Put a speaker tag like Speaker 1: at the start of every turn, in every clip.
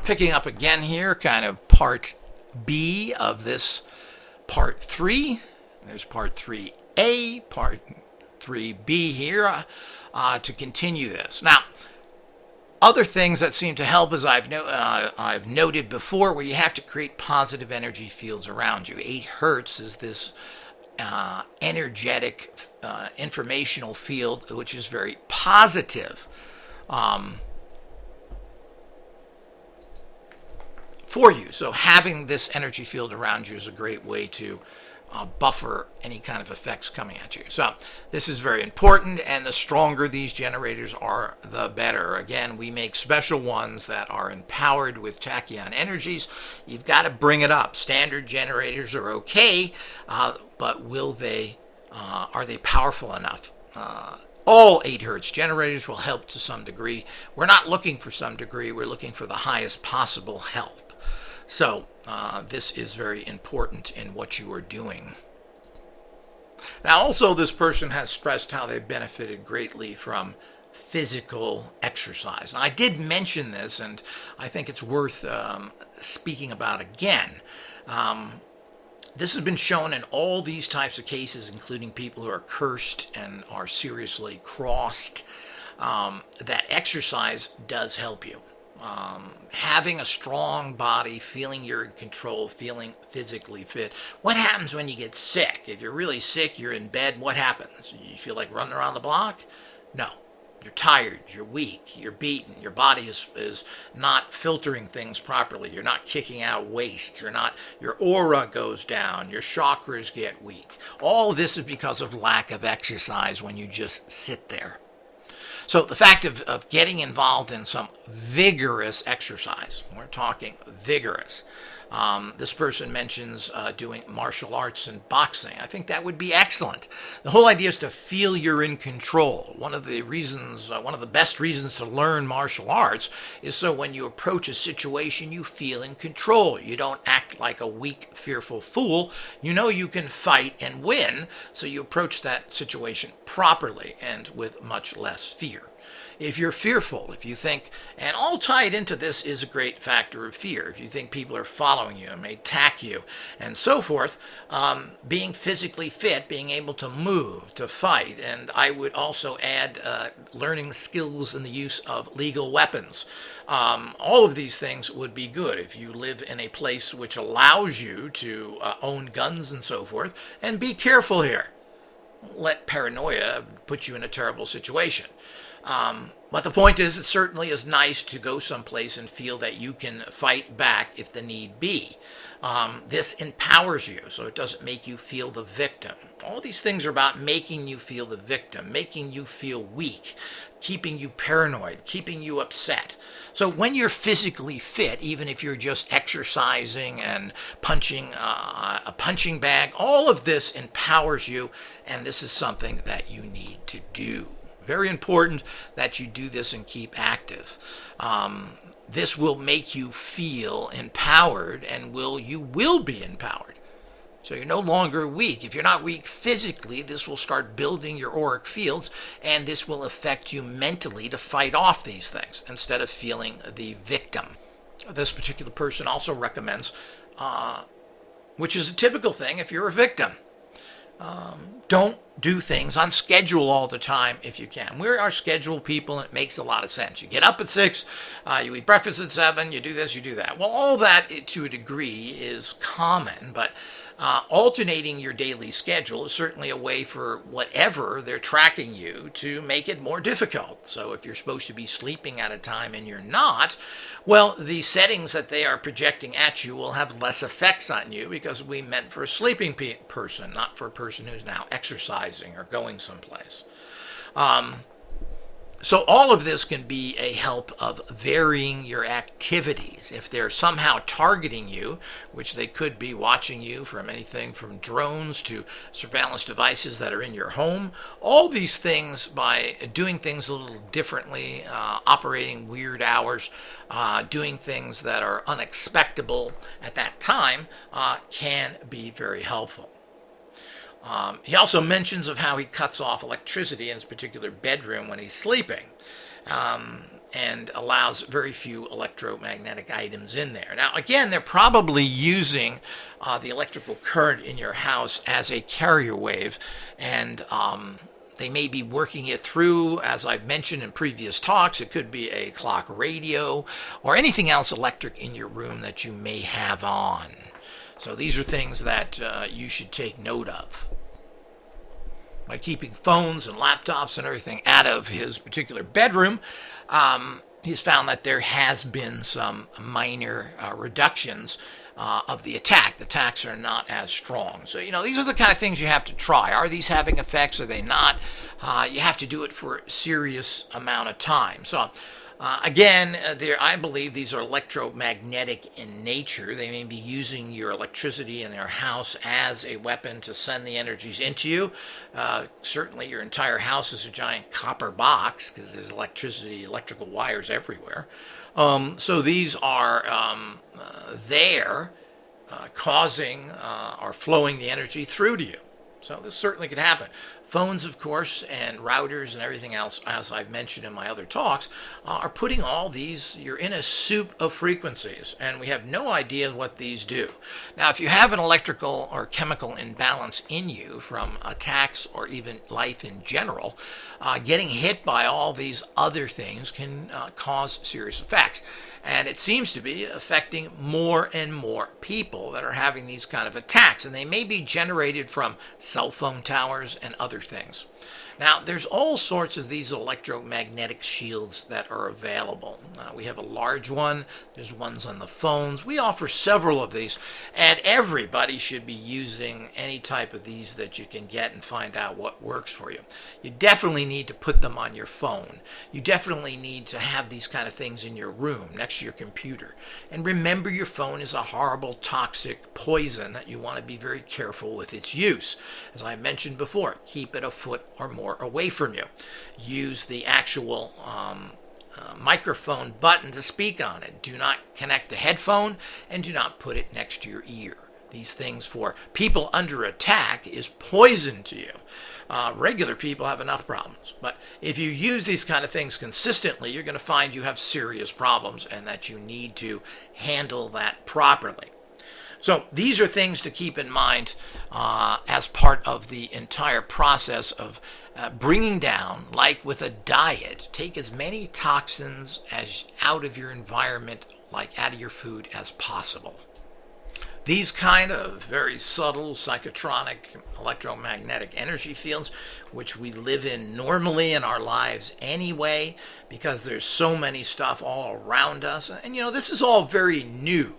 Speaker 1: Picking up again here, kind of part B of this part 3. There's part 3A, part 3B here to continue this. Now, other things that seem to help, as I've noted before, where you have to create positive energy fields around you. 8 hertz is this energetic informational field, which is very positive. For you. So having this energy field around you is a great way to buffer any kind of effects coming at you. So this is very important, and the stronger these generators are, the better. Again, we make special ones that are empowered with tachyon energies. You've got to bring it up. Standard generators are okay, but are they powerful enough? All 8 hertz generators will help to some degree. We're not looking for some degree. We're looking for the highest possible help. So this is very important in what you are doing. Now, also, this person has stressed how they've benefited greatly from physical exercise. Now, I did mention this, and I think it's worth speaking about again. This has been shown in all these types of cases, including people who are cursed and are seriously crossed, that exercise does help you. Having a strong body, feeling you're in control, feeling physically fit. What happens when you get sick? If you're really sick, you're in bed, what happens? You feel like running around the block? No. You're tired, you're weak, you're beaten, your body is not filtering things properly, you're not kicking out waste, your aura goes down, your chakras get weak. All this is because of lack of exercise when you just sit there. So the fact of getting involved in some vigorous exercise, we're talking vigorous. This person mentions doing martial arts and boxing. I think that would be excellent. The whole idea is to feel you're in control. One of the best reasons to learn martial arts is so when you approach a situation, you feel in control. You don't act like a weak, fearful fool. You know you can fight and win, so you approach that situation properly and with much less fear. If you're fearful, if you think, and all tied into this is a great factor of fear, if you think people are following you and may attack you and so forth, being physically fit, being able to move, to fight, and I would also add learning skills in the use of legal weapons. All of these things would be good if you live in a place which allows you to own guns and so forth, and be careful here. Let paranoia put you in a terrible situation. But the point is, it certainly is nice to go someplace and feel that you can fight back if the need be. This empowers you, so it doesn't make you feel the victim. All these things are about making you feel the victim, making you feel weak, keeping you paranoid, keeping you upset. So when you're physically fit, even if you're just exercising and punching a punching bag, all of this empowers you, and this is something that you need to do. Very important that you do this and keep active. This will make you feel empowered, and you will be empowered. So you're no longer weak. If you're not weak physically, this will start building your auric fields, and this will affect you mentally to fight off these things instead of feeling the victim. This particular person also recommends, which is a typical thing if you're a victim, don't do things on schedule all the time if you can. We are scheduled people, and it makes a lot of sense. You get up at 6, you eat breakfast at 7, you do this, you do that. Well, all that to a degree is common, but alternating your daily schedule is certainly a way for whatever they're tracking you to make it more difficult. So if you're supposed to be sleeping at a time and you're not, well, the settings that they are projecting at you will have less effects on you because we meant for a sleeping person, not for a person who's now exercising or going someplace. So all of this can be a help of varying your activities. If they're somehow targeting you, which they could be watching you from anything from drones to surveillance devices that are in your home, all these things, by doing things a little differently, operating weird hours, doing things that are unexpectable at that time, can be very helpful. He also mentions of how he cuts off electricity in his particular bedroom when he's sleeping. and allows very few electromagnetic items in there. Now, again, they're probably using the electrical current in your house as a carrier wave, and they may be working it through, as I've mentioned in previous talks. It could be a clock radio or anything else electric in your room that you may have on. So these are things that you should take note of. By keeping phones and laptops and everything out of his particular bedroom, he's found that there has been some minor reductions of the attack. The attacks are not as strong. So, these are the kind of things you have to try. Are these having effects? Are they not? You have to do it for a serious amount of time. So, again, I believe these are electromagnetic in nature. They may be using your electricity in their house as a weapon to send the energies into you. Certainly, your entire house is a giant copper box because there's electrical wires everywhere. So these are there causing or flowing the energy through to you. So this certainly could happen. Phones, of course, and routers and everything else, as I've mentioned in my other talks, are putting all these, you're in a soup of frequencies, and we have no idea what these do. Now, if you have an electrical or chemical imbalance in you from attacks or even life in general, getting hit by all these other things can cause serious effects. And it seems to be affecting more and more people that are having these kind of attacks. And they may be generated from cell phone towers and other things. Now, there's all sorts of these electromagnetic shields that are available. We have a large one. There's ones on the phones. We offer several of these. And everybody should be using any type of these that you can get and find out what works for you. You definitely need to put them on your phone. You definitely need to have these kind of things in your room next to your computer. And remember, your phone is a horrible, toxic poison that you want to be very careful with its use. As I mentioned before, keep it a foot or more away from you. Use the actual microphone button to speak on it. Do not connect the headphone and do not put it next to your ear. These things for people under attack is poison to you. Regular people have enough problems. But if you use these kind of things consistently, you're going to find you have serious problems and that you need to handle that properly. So these are things to keep in mind as part of the entire process of bringing down, like with a diet, take as many toxins as out of your environment, like out of your food, as possible. These kind of very subtle psychotronic electromagnetic energy fields, which we live in normally in our lives anyway, because there's so many stuff all around us. And this is all very new.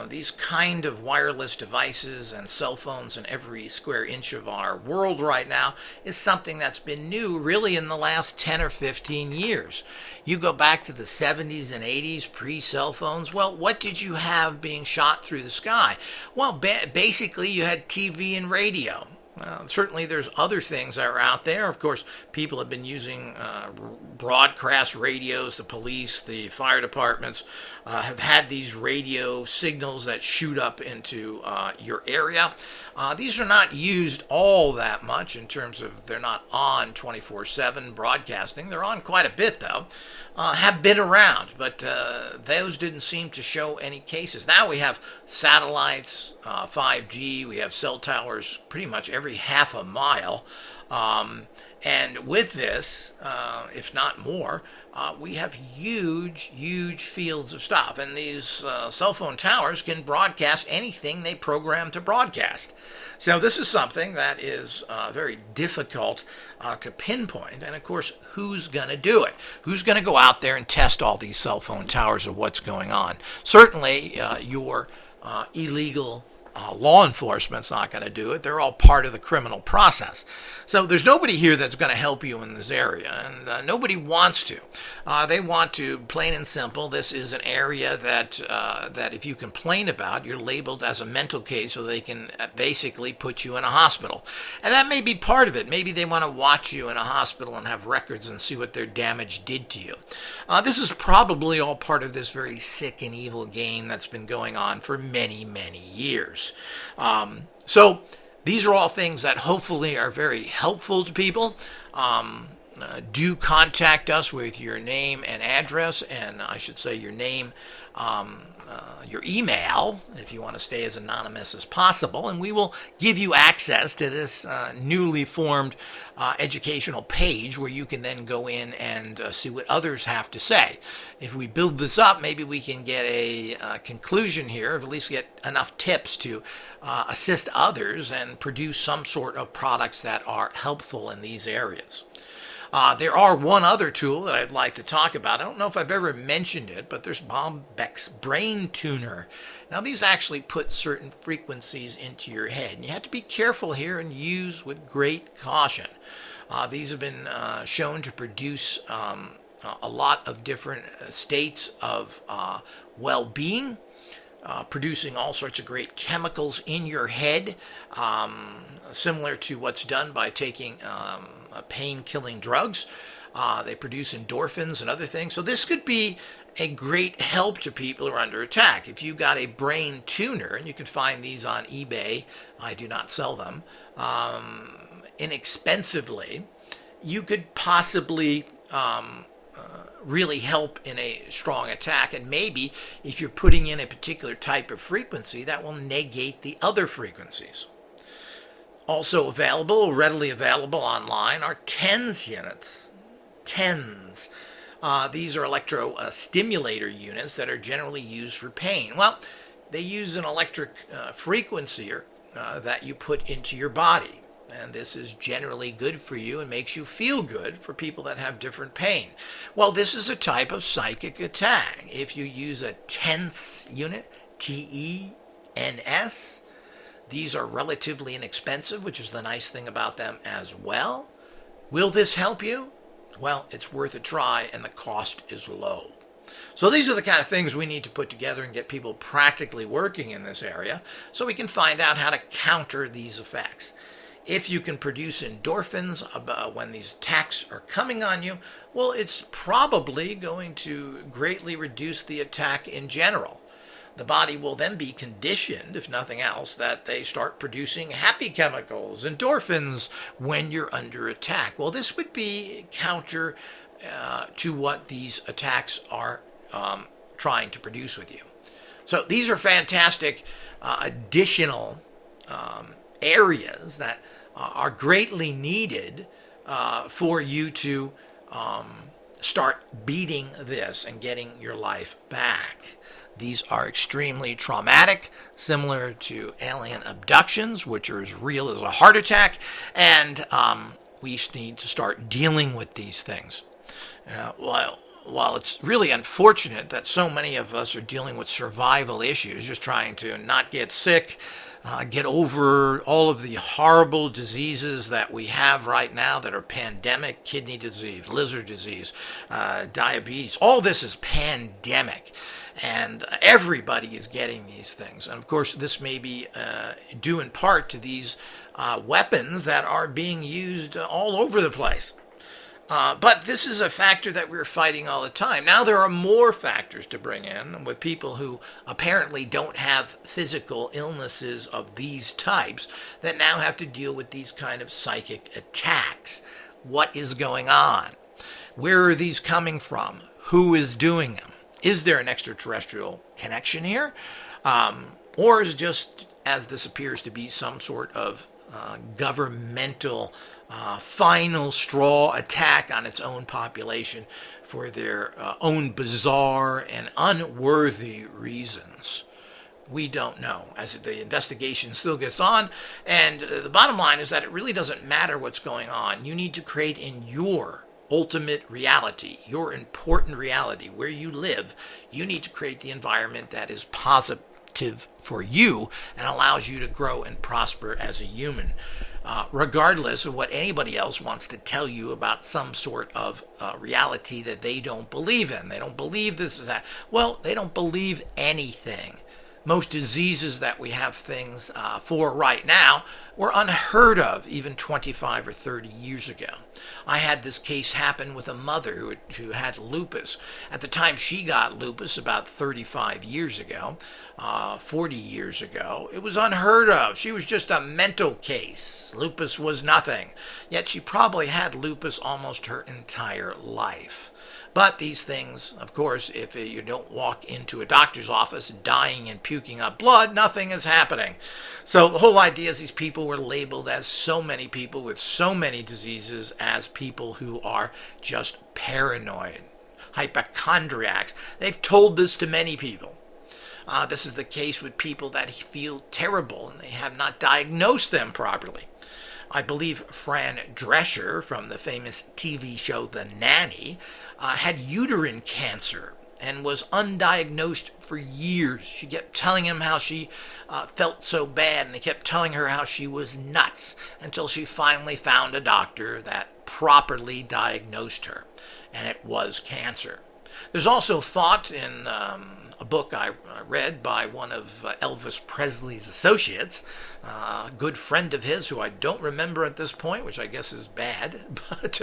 Speaker 1: These kind of wireless devices and cell phones in every square inch of our world right now is something that's been new really in the last 10 or 15 years. You go back to the 70s and 80s, pre-cell phones. Well, what did you have being shot through the sky? Well, basically you had TV and radio. Certainly there's other things that are out there. Of course, people have been using broadcast radios. The police, the fire departments have had these radio signals that shoot up into your area. These are not used all that much in terms of they're not on 24/7 broadcasting. They're on quite a bit, though. Have been around, but those didn't seem to show any cases. Now we have satellites, 5G, we have cell towers pretty much every half a mile. And with this, if not more, we have huge, huge fields of stuff. And these cell phone towers can broadcast anything they program to broadcast. So this is something that is very difficult to pinpoint. And of course, who's going to do it? Who's going to go out there and test all these cell phone towers of what's going on? Certainly, your illegal law enforcement's not going to do it. They're all part of the criminal process. So there's nobody here that's going to help you in this area, and nobody wants to. They want to, plain and simple, this is an area that if you complain about, you're labeled as a mental case, so they can basically put you in a hospital. And that may be part of it. Maybe they want to watch you in a hospital and have records and see what their damage did to you. This is probably all part of this very sick and evil game that's been going on for many, many years. So these are all things that hopefully are very helpful to people. do contact us with your name and address, and I should say your name, your email, if you want to stay as anonymous as possible, and we will give you access to this newly formed educational page where you can then go in and see what others have to say. If we build this up, maybe we can get a conclusion here, or at least get enough tips to assist others and produce some sort of products that are helpful in these areas. There are one other tool that I'd like to talk about. I don't know if I've ever mentioned it, but there's Bob Beck's Brain Tuner. Now, these actually put certain frequencies into your head, and you have to be careful here and use with great caution. These have been shown to produce a lot of different states of well-being, producing all sorts of great chemicals in your head, similar to what's done by taking pain-killing drugs. They produce endorphins and other things. So this could be a great help to people who are under attack. If you got a brain tuner, and you can find these on eBay, I do not sell them, inexpensively, you could possibly really help in a strong attack. And maybe if you're putting in a particular type of frequency, that will negate the other frequencies. Also available, readily available online, are TENS units. TENS. These are electro-stimulator units that are generally used for pain. Well, they use an electric frequency that you put into your body. And this is generally good for you and makes you feel good for people that have different pain. Well, this is a type of psychic attack. If you use a TENS unit, TENS, these are relatively inexpensive, which is the nice thing about them as well. Will this help you? Well, it's worth a try, and the cost is low. So these are the kind of things we need to put together and get people practically working in this area so we can find out how to counter these effects. If you can produce endorphins when these attacks are coming on you, well, it's probably going to greatly reduce the attack in general. The body will then be conditioned, if nothing else, that they start producing happy chemicals, endorphins, when you're under attack. Well, this would be counter to what these attacks are trying to produce with you. So these are fantastic additional areas that are greatly needed for you to start beating this and getting your life back. These are extremely traumatic, similar to alien abductions, which are as real as a heart attack, and we need to start dealing with these things. While it's really unfortunate that so many of us are dealing with survival issues, just trying to not get sick, get over all of the horrible diseases that we have right now that are pandemic: kidney disease, liver disease, diabetes. All this is pandemic, and everybody is getting these things. And of course, this may be due in part to these weapons that are being used all over the place. But this is a factor that we're fighting all the time. Now there are more factors to bring in with people who apparently don't have physical illnesses of these types that now have to deal with these kind of psychic attacks. What is going on? Where are these coming from? Who is doing them? Is there an extraterrestrial connection here? Or is just, as this appears to be, some sort of governmental final straw attack on its own population for their own bizarre and unworthy reasons? We don't know, as the investigation still gets on. And the bottom line is that it really doesn't matter what's going on. You need to create in your ultimate reality, your important reality, where you live. You need to create the environment that is positive for you and allows you to grow and prosper as a human. Regardless of what anybody else wants to tell you about some sort of reality that they don't believe in. They don't believe this is that. Well, they don't believe anything. Most diseases that we have things for right now were unheard of even 25 or 30 years ago. I had this case happen with a mother who had lupus. At the time she got lupus, about 35 years ago, 40 years ago, it was unheard of. She was just a mental case. Lupus was nothing. Yet she probably had lupus almost her entire life. But these things, of course, if you don't walk into a doctor's office dying and puking up blood, nothing is happening. So the whole idea is these people were labeled as so many people with so many diseases as people who are just paranoid, hypochondriacs. They've told this to many people. This is the case with people that feel terrible and they have not diagnosed them properly. I believe Fran Drescher from the famous TV show The Nanny had uterine cancer and was undiagnosed for years. She kept telling him how she felt so bad, and they kept telling her how she was nuts until she finally found a doctor that properly diagnosed her, and it was cancer. There's also thought in a book I read by one of Elvis Presley's associates, a good friend of his who I don't remember at this point, which I guess is bad, but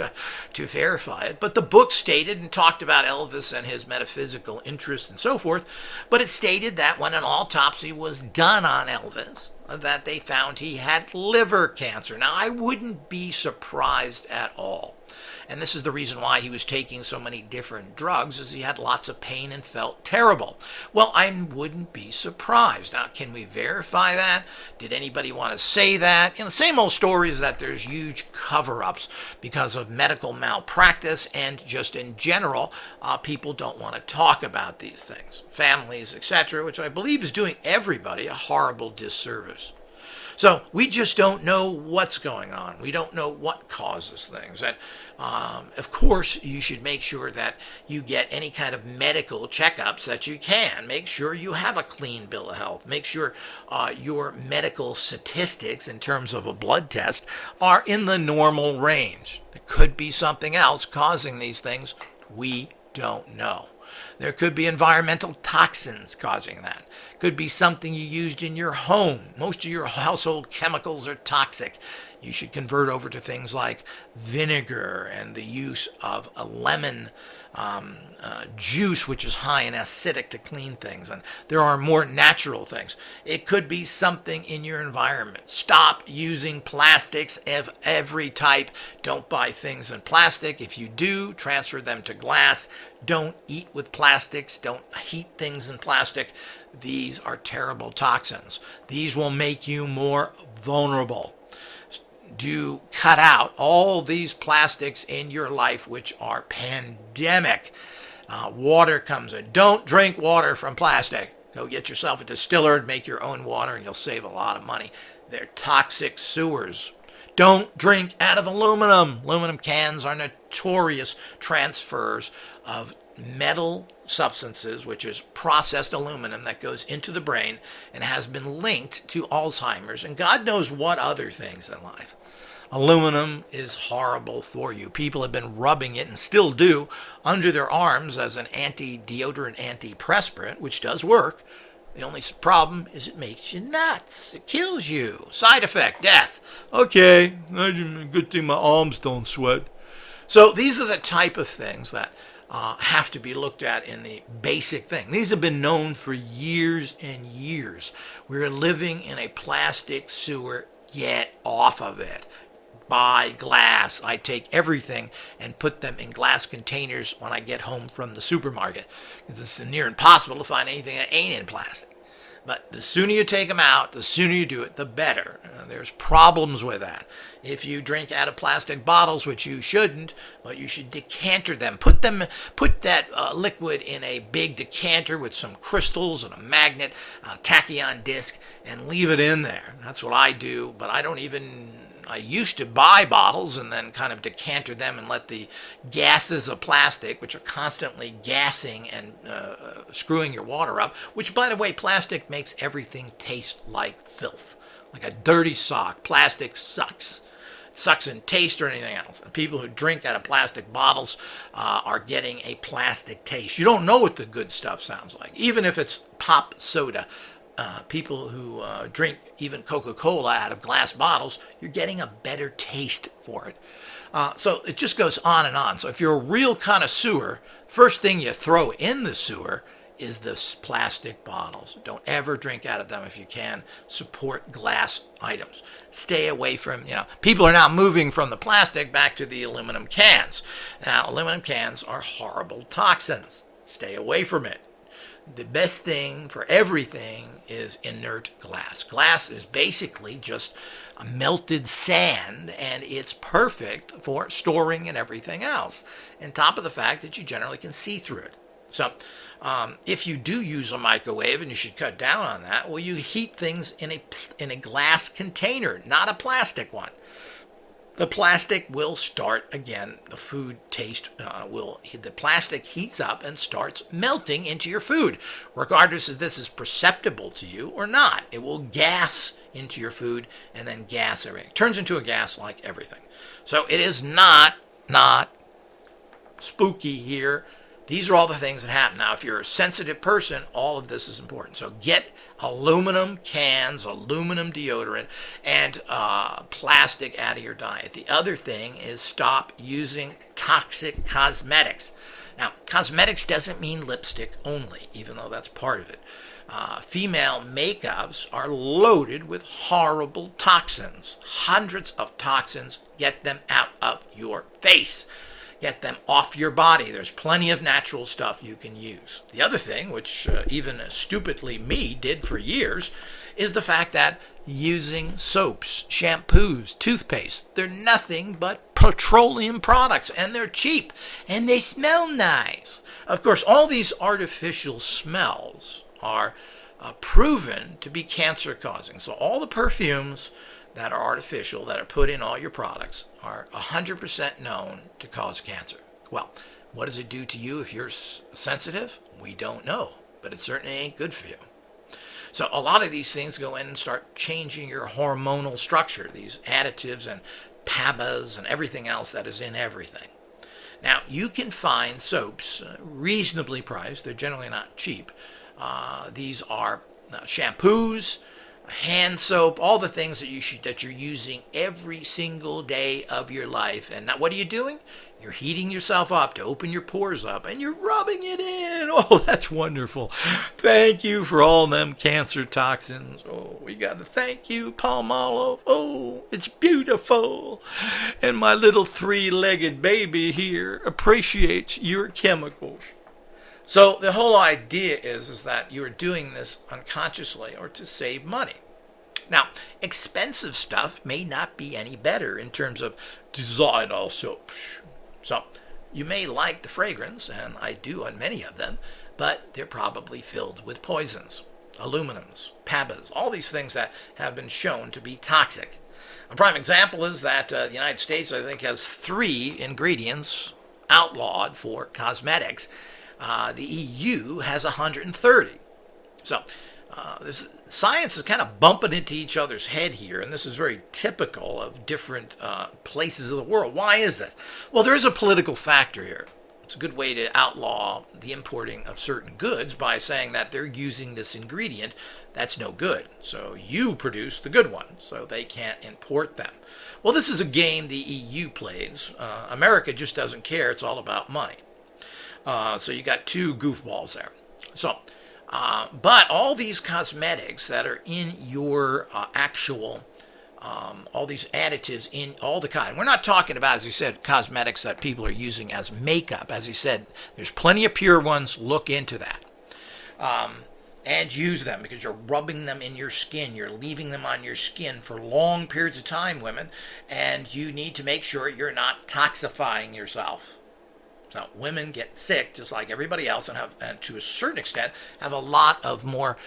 Speaker 1: to verify it. But the book stated and talked about Elvis and his metaphysical interests and so forth, but it stated that when an autopsy was done on Elvis, that they found he had liver cancer. Now, I wouldn't be surprised at all. And this is the reason why he was taking so many different drugs, is he had lots of pain and felt terrible. Well, I wouldn't be surprised. Now, can we verify that? Did anybody want to say that? The same old story is that there's huge cover-ups because of medical malpractice, and just in general, people don't want to talk about these things. Families, etc., which I believe is doing everybody a horrible disservice. So we just don't know what's going on. We don't know what causes things. And of course, you should make sure that you get any kind of medical checkups that you can. Make sure you have a clean bill of health. Make sure your medical statistics in terms of a blood test are in the normal range. There could be something else causing these things. We don't know. There could be environmental toxins causing that. Could be something you used in your home. Most of your household chemicals are toxic. You should convert over to things like vinegar and the use of a lemon juice, which is high in acidic, to clean things. And there are more natural things. It could be something in your environment. Stop using plastics of every type. Don't buy things in plastic. If you do, transfer them to glass. Don't eat with plastics. Don't heat things in plastic. These are terrible toxins. These will make you more vulnerable. Do cut out all these plastics in your life, which are pandemic. Water comes in. Don't drink water from plastic. Go get yourself a distiller and make your own water, and you'll save a lot of money. They're toxic sewers. Don't drink out of aluminum. Aluminum cans are notorious transfers of metal substances, which is processed aluminum that goes into the brain and has been linked to Alzheimer's and God knows what other things in life. Aluminum is horrible for you. People have been rubbing it, and still do, under their arms as an anti-deodorant, antiperspirant, which does work. The only problem is it makes you nuts. It kills you. Side effect, death. Okay, good thing my arms don't sweat. So these are the type of things that have to be looked at in the basic thing. These have been known for years and years. We're living in a plastic sewer. Get off of it. Buy glass. I take everything and put them in glass containers when I get home from the supermarket, because it's near impossible to find anything that ain't in plastic. But the sooner you take them out, the sooner you do it, the better. There's problems with that. If you drink out of plastic bottles, which you shouldn't, but you should decanter them. Put that liquid in a big decanter with some crystals and a magnet, a tachyon disc, and leave it in there. That's what I do, but I used to buy bottles and then kind of decanter them and let the gases of plastic, which are constantly gassing and screwing your water up, which, by the way, plastic makes everything taste like filth, like a dirty sock. Plastic sucks. It sucks in taste or anything else. And people who drink out of plastic bottles are getting a plastic taste. You don't know what the good stuff sounds like, even if it's pop soda. people who drink even Coca-Cola out of glass bottles, you're getting a better taste for it. So it just goes on and on. So if you're a real connoisseur, first thing you throw in the sewer is the plastic bottles. Don't ever drink out of them if you can. Support glass items. Stay away from, people are now moving from the plastic back to the aluminum cans. Now, aluminum cans are horrible toxins. Stay away from it. The best thing for everything is inert glass. Glass is basically just a melted sand, and it's perfect for storing and everything else. On top of the fact that you generally can see through it. So if you do use a microwave, and you should cut down on that, well, you heat things in a glass container, not a plastic one. The plastic will start again. The food taste the plastic heats up and starts melting into your food, regardless if this is perceptible to you or not. It will gas into your food and then gas everything. It turns into a gas like everything. So it is not spooky here. These are all the things that happen. Now, if you're a sensitive person, all of this is important. So get aluminum cans, aluminum deodorant, and plastic out of your diet. The other thing is stop using toxic cosmetics. Now, cosmetics doesn't mean lipstick only, even though that's part of it. Female makeups are loaded with horrible toxins. Hundreds of toxins. Get them out of your face. Get them off your body. There's plenty of natural stuff you can use. The other thing, which even stupidly me did for years, is the fact that using soaps, shampoos, toothpaste, they're nothing but petroleum products, and they're cheap, and they smell nice. Of course, all these artificial smells are proven to be cancer-causing. So all the perfumes that are artificial, that are put in all your products, are 100% known to cause cancer. Well, what does it do to you if you're sensitive? We don't know, but it certainly ain't good for you. So a lot of these things go in and start changing your hormonal structure, these additives and PABAs and everything else that is in everything. Now, you can find soaps reasonably priced. They're generally not cheap. These are shampoos, hand soap, all the things that you're using every single day of your life. And now what are you doing? You're heating yourself up to open your pores up, and you're rubbing it in. Oh, that's wonderful. Thank you for all them cancer toxins. Oh, we got to thank you, Palmolive. Oh, it's beautiful. And my little three-legged baby here appreciates your chemicals. So the whole idea is that you're doing this unconsciously or to save money. Now, expensive stuff may not be any better in terms of designer soaps. So you may like the fragrance, and I do on many of them, but they're probably filled with poisons, aluminums, PABAs, all these things that have been shown to be toxic. A prime example is that the United States, I think, has 3 ingredients outlawed for cosmetics. The EU has 130. So science is kind of bumping into each other's head here, and this is very typical of different places of the world. Why is this? Well, there is a political factor here. It's a good way to outlaw the importing of certain goods by saying that they're using this ingredient that's no good. So you produce the good one, so they can't import them. Well, this is a game the EU plays. America just doesn't care. It's all about money. So you got 2 goofballs there. So, but all these cosmetics that are in your actual, all these additives in all the kind. We're not talking about, as you said, cosmetics that people are using as makeup. As you said, there's plenty of pure ones. Look into that. And use them because you're rubbing them in your skin. You're leaving them on your skin for long periods of time, women. And you need to make sure you're not toxifying yourself. Now, women get sick just like everybody else and to a certain extent, have a lot of more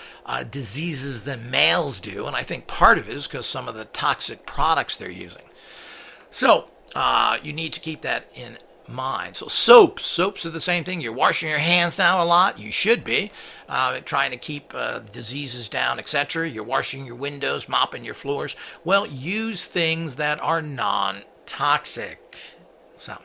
Speaker 1: diseases than males do. And I think part of it is because some of the toxic products they're using. So you need to keep that in mind. So soaps are the same thing. You're washing your hands now a lot. You should be trying to keep diseases down, etc. You're washing your windows, mopping your floors. Well, use things that are non-toxic. So.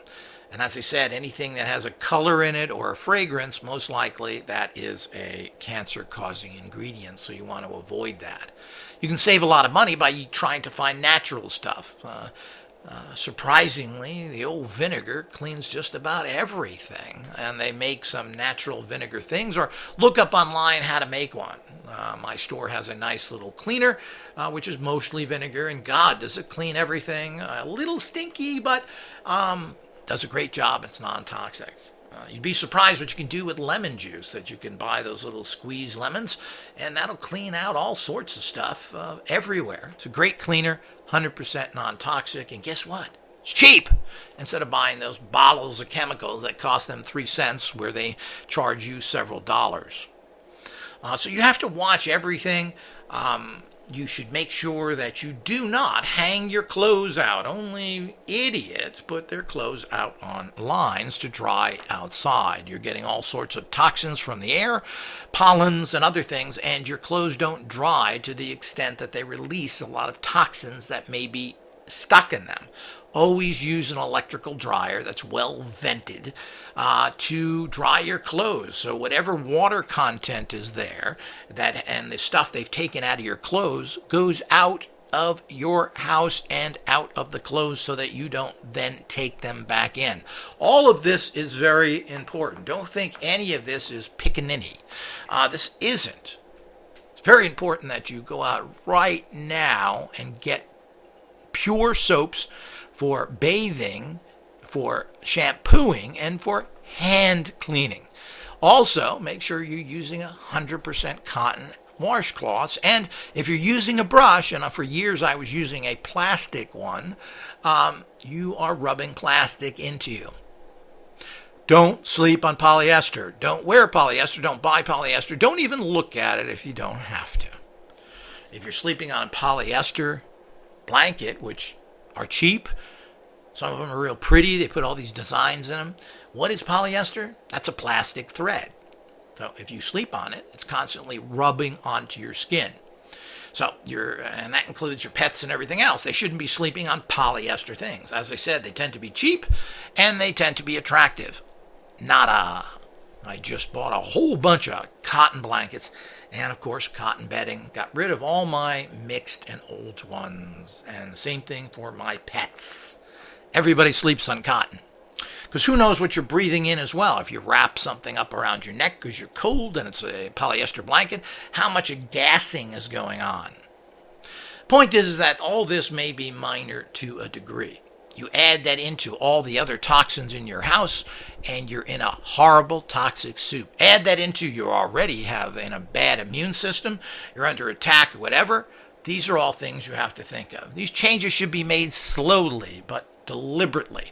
Speaker 1: And as I said, anything that has a color in it or a fragrance, most likely that is a cancer-causing ingredient, so you want to avoid that. You can save a lot of money by trying to find natural stuff. Surprisingly, the old vinegar cleans just about everything, and they make some natural vinegar things, or look up online how to make one. My store has a nice little cleaner, which is mostly vinegar, and God, does it clean everything. A little stinky, but does a great job. It's non-toxic. You'd be surprised what you can do with lemon juice, that you can buy those little squeezed lemons, and that'll clean out all sorts of stuff everywhere. It's a great cleaner, 100% non-toxic, and guess what? It's cheap! Instead of buying those bottles of chemicals that cost them 3 cents where they charge you several dollars. So you have to watch everything. You should make sure that you do not hang your clothes out. Only idiots put their clothes out on lines to dry outside. You're getting all sorts of toxins from the air, pollens and other things, and your clothes don't dry to the extent that they release a lot of toxins that may be stuck in them. Always use an electrical dryer that's well vented to dry your clothes. So whatever water content is there, and the stuff they've taken out of your clothes goes out of your house and out of the clothes, so that you don't then take them back in. All of this is very important. Don't think any of this is pickaninny. This isn't. It's very important that you go out right now and get pure soaps for bathing, for shampooing, and for hand cleaning. Also, make sure you're using 100% cotton washcloths, and if you're using a brush, and for years I was using a plastic one, you are rubbing plastic into you. Don't sleep on polyester. Don't wear polyester. Don't buy polyester. Don't even look at it if you don't have to. If you're sleeping on a polyester blanket, which are cheap. Some of them are real pretty. They put all these designs in them. What is polyester? That's a plastic thread. So if you sleep on it, it's constantly rubbing onto your skin. And that includes your pets and everything else. They shouldn't be sleeping on polyester things. As I said, they tend to be cheap and they tend to be attractive. I just bought a whole bunch of cotton blankets and, of course, cotton bedding. Got rid of all my mixed and old ones. And the same thing for my pets. Everybody sleeps on cotton. Because who knows what you're breathing in as well. If you wrap something up around your neck because you're cold and it's a polyester blanket, how much of gassing is going on? Point is that all this may be minor to a degree. You add that into all the other toxins in your house, and you're in a horrible toxic soup. Add that into you already have in a bad immune system, you're under attack or whatever. These are all things you have to think of. These changes should be made slowly, but deliberately.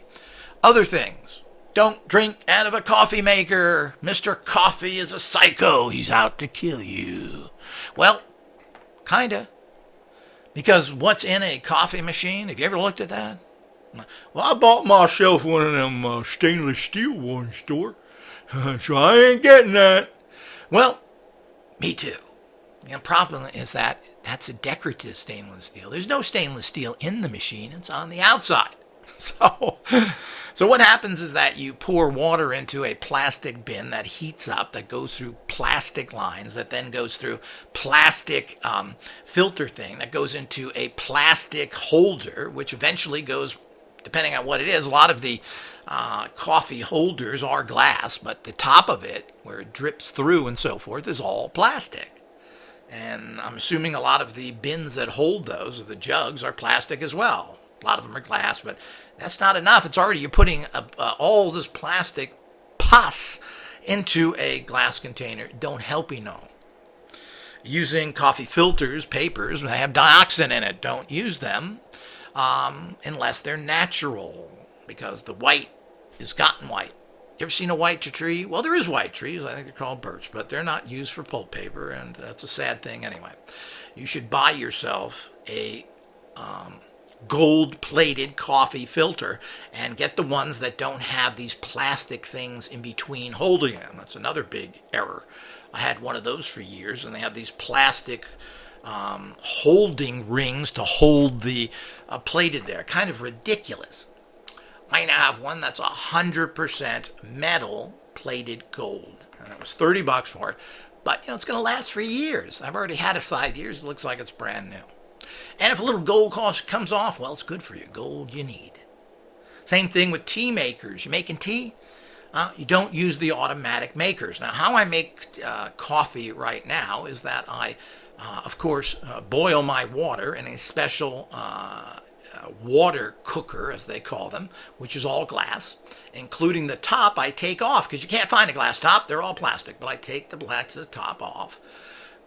Speaker 1: Other things. Don't drink out of a coffee maker. Mr. Coffee is a psycho. He's out to kill you. Well, kinda. Because what's in a coffee machine? Have you ever looked at that? Well, I bought myself one of them stainless steel ones, store, so I ain't getting that. Well, me too. The problem is that that's a decorative stainless steel. There's no stainless steel in the machine. It's on the outside. So what happens is that you pour water into a plastic bin that heats up, that goes through plastic lines, that then goes through plastic filter thing, that goes into a plastic holder, which eventually goes, depending on what it is, a lot of the coffee holders are glass, but the top of it, where it drips through and so forth, is all plastic. And I'm assuming a lot of the bins that hold those, or the jugs, are plastic as well. A lot of them are glass, but that's not enough. It's already, you're putting all this plastic pus into a glass container. Don't help you know. Using coffee filters, papers, they have dioxin in it. Don't use them unless they're natural, because the white is cotton white. You ever seen a white tree? Well, there is white trees. I think they're called birch, but they're not used for pulp paper, and that's a sad thing anyway. You should buy yourself a gold-plated coffee filter and get the ones that don't have these plastic things in between holding them. That's another big error. I had one of those for years, and they have these plastic holding rings to hold the plated there. Kind of ridiculous. I now have one that's 100% metal plated gold. And it was 30 bucks for it. But, it's going to last for years. I've already had it 5 years. It looks like it's brand new. And if a little gold cost comes off, well, it's good for you. Gold you need. Same thing with tea makers. You making tea? You don't use the automatic makers. Now, how I make coffee right now is that I, of course, boil my water in a special water cooker, as they call them, which is all glass, including the top I take off, because you can't find a glass top. They're all plastic, but I take the glass top off,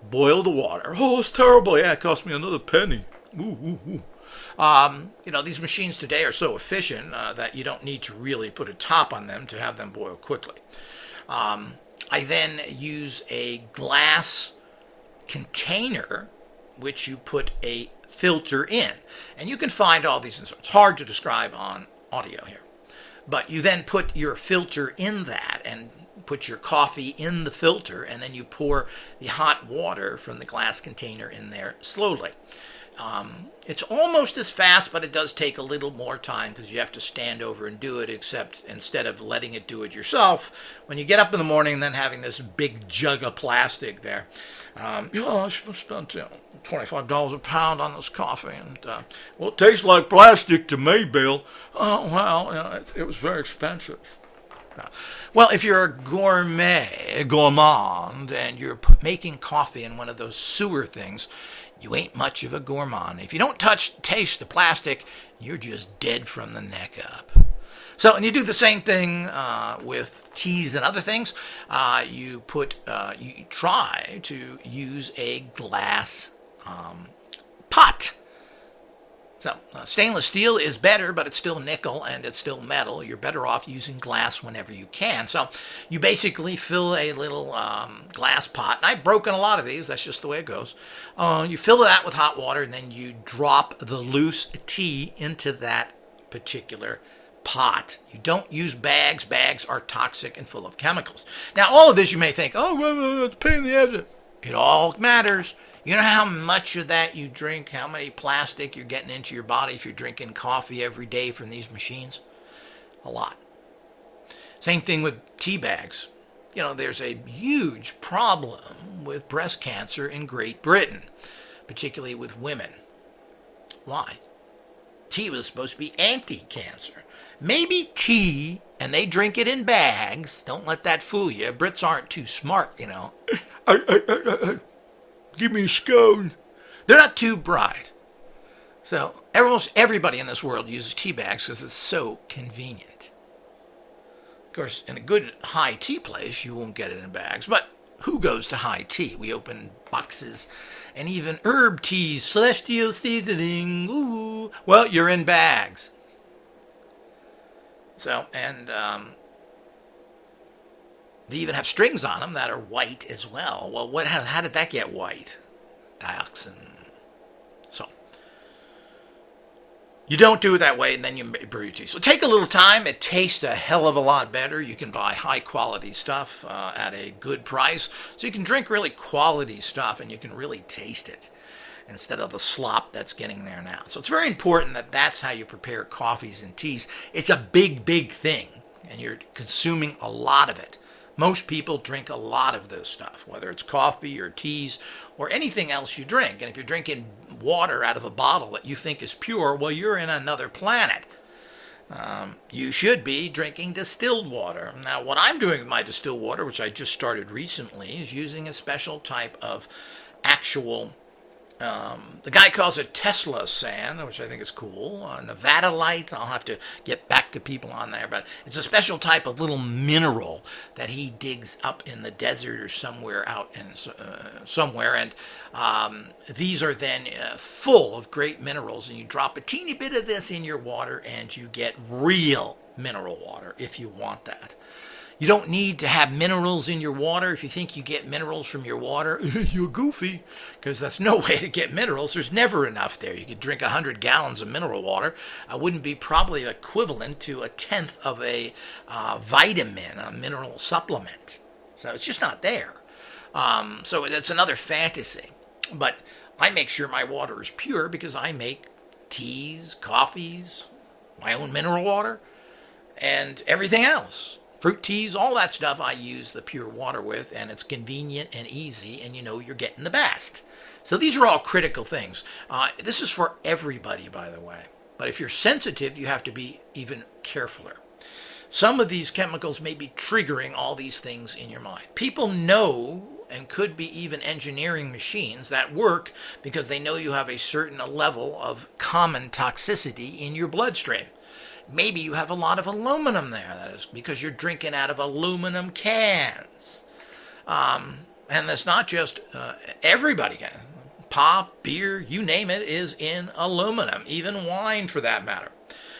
Speaker 1: boil the water. Oh, it's terrible. Yeah, it cost me another penny. Ooh, ooh, ooh. These machines today are so efficient that you don't need to really put a top on them to have them boil quickly. I then use a glass container, which you put a filter in. And you can find all these. It's hard to describe on audio here. But you then put your filter in that and put your coffee in the filter, and then you pour the hot water from the glass container in there slowly. It's almost as fast, but it does take a little more time because you have to stand over and do it, except instead of letting it do it yourself, when you get up in the morning and then having this big jug of plastic there, I spent $25 a pound on this coffee, and well, it tastes like plastic to me, Bill. Oh, well, it was very expensive. Well, if you're a gourmand, and you're making coffee in one of those sewer things, you ain't much of a gourmand. If you don't taste the plastic, you're just dead from the neck up. So, and you do the same thing with teas and other things. You try to use a glass pot. So, stainless steel is better, but it's still nickel and it's still metal. You're better off using glass whenever you can. So, you basically fill a little glass pot. And I've broken a lot of these. That's just the way it goes. You fill that with hot water, and then you drop the loose tea into that particular pot. You don't use bags. Bags are toxic and full of chemicals. Now, all of this you may think, oh, it's a pain in the ass. It all matters. You know how much of that you drink, how many plastic you're getting into your body if you're drinking coffee every day from these machines? A lot. Same thing with tea bags. There's a huge problem with breast cancer in Great Britain, particularly with women. Why? Tea was supposed to be anti-cancer. Maybe tea, and they drink it in bags. Don't let that fool you. Brits aren't too smart, Give me a scone. They're not too bright. So almost everybody in this world uses tea bags because it's so convenient. Of course, in a good high tea place, you won't get it in bags. But who goes to high tea? We open boxes, and even herb teas, celestial seasoning. Ooh, well, you're in bags. So, and they even have strings on them that are white as well. Well, how did that get white? Dioxin. So, you don't do it that way, and then you brew your tea. So take a little time. It tastes a hell of a lot better. You can buy high-quality stuff at a good price. So you can drink really quality stuff, and you can really taste it instead of the slop that's getting there now. So it's very important that that's how you prepare coffees and teas. It's a big, big thing, and you're consuming a lot of it. Most people drink a lot of this stuff, whether it's coffee or teas or anything else you drink. And if you're drinking water out of a bottle that you think is pure, well, you're in another planet. You should be drinking distilled water. Now, what I'm doing with my distilled water, which I just started recently, is using a special type of actual the guy calls it Tesla sand, which I think is cool. Nevada lights, I'll have to get back to people on there, but it's a special type of little mineral that he digs up in the desert or somewhere out in somewhere, and these are then full of great minerals, and you drop a teeny bit of this in your water, and you get real mineral water if you want that. You don't need to have minerals in your water. If you think you get minerals from your water, you're goofy, because that's no way to get minerals. There's never enough there. You could drink 100 gallons of mineral water. Wouldn't be probably equivalent to a tenth of a vitamin, a mineral supplement. So it's just not there. So it's another fantasy. But I make sure my water is pure because I make teas, coffees, my own mineral water. and everything else. Fruit teas, all that stuff I use the pure water with, and it's convenient and easy, and you know you're getting the best. So these are all critical things. This is for everybody, by the way. But if you're sensitive, you have to be even carefuler. Some of these chemicals may be triggering all these things in your mind. People know and could be even engineering machines that work because they know you have a certain level of common toxicity in your bloodstream. Maybe you have a lot of aluminum there. That is because you're drinking out of aluminum cans. And that's not just everybody. Pop, beer, you name it, is in aluminum. Even wine, for that matter.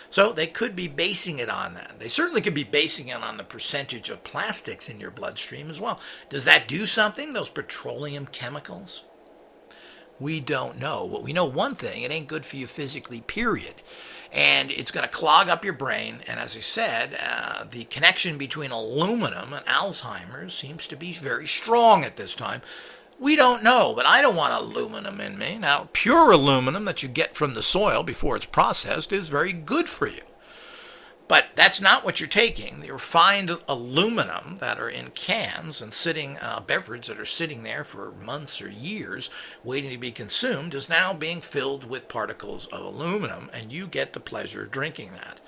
Speaker 1: So they could be basing it on that. They certainly could be basing it on the percentage of plastics in your bloodstream as well. Does that do something, those petroleum chemicals? We don't know. But we know one thing, it ain't good for you physically, period. And it's going to clog up your brain. And as I said, the connection between aluminum and Alzheimer's seems to be very strong at this time. We don't know, but I don't want aluminum in me. Now, pure aluminum that you get from the soil before it's processed is very good for you. But that's not what you're taking. The refined aluminum that are in cans and sitting, beverage that are sitting there for months or years waiting to be consumed is now being filled with particles of aluminum, and you get the pleasure of drinking that.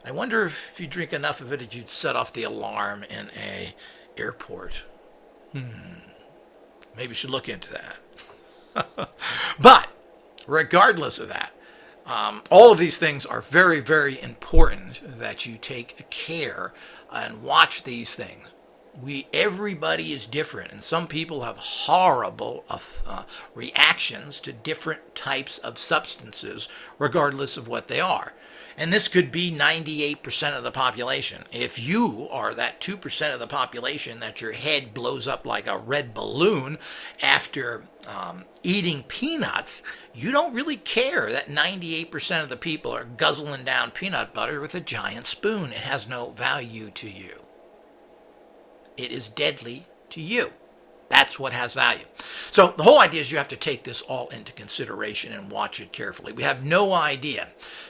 Speaker 1: I wonder if you drink enough of it that you'd set off the alarm in a airport. Maybe you should look into that. But regardless of that, all of these things are very, very important that you take care and watch these things. Everybody is different, and some people have horrible reactions to different types of substances, regardless of what they are. And this could be 98% of the population. If you are that 2% of the population that your head blows up like a red balloon after eating peanuts, you don't really care that 98% of the people are guzzling down peanut butter with a giant spoon. It has no value to you. It is deadly to you. That's what has value. So the whole idea is you have to take this all into consideration and watch it carefully. We have no idea.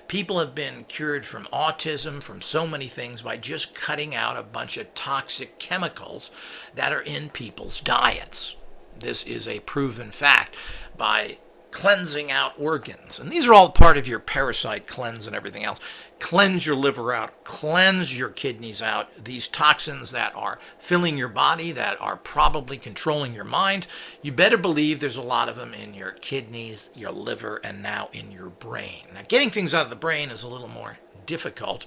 Speaker 1: People have been cured from autism, from so many things, by just cutting out a bunch of toxic chemicals that are in people's diets. This is a proven fact by cleansing out organs. And these are all part of your parasite cleanse and everything else. Cleanse your liver out, cleanse your kidneys out. These toxins that are filling your body, that are probably controlling your mind, you better believe there's a lot of them in your kidneys, your liver, and now in your brain. Now, getting things out of the brain is a little more difficult,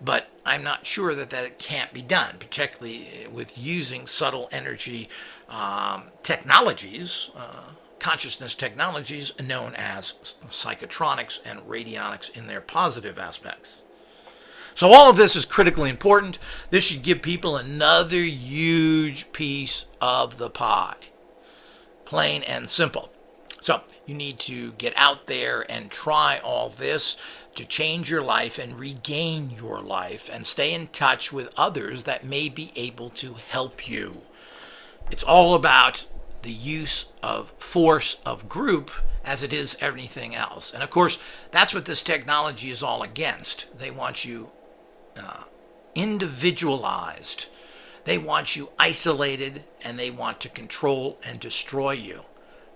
Speaker 1: but I'm not sure that it can't be done, particularly with using subtle energy technologies, consciousness technologies known as psychotronics and radionics in their positive aspects. So all of this is critically important. This should give people another huge piece of the pie. Plain and simple. So you need to get out there and try all this to change your life and regain your life and stay in touch with others that may be able to help you. It's all about the use of force of group as it is everything else. And of course, that's what this technology is all against. They want you individualized. They want you isolated, and they want to control and destroy you.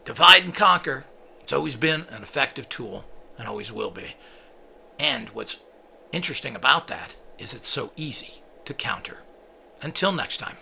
Speaker 1: Divide and conquer. It's always been an effective tool and always will be. And what's interesting about that is it's so easy to counter. Until next time.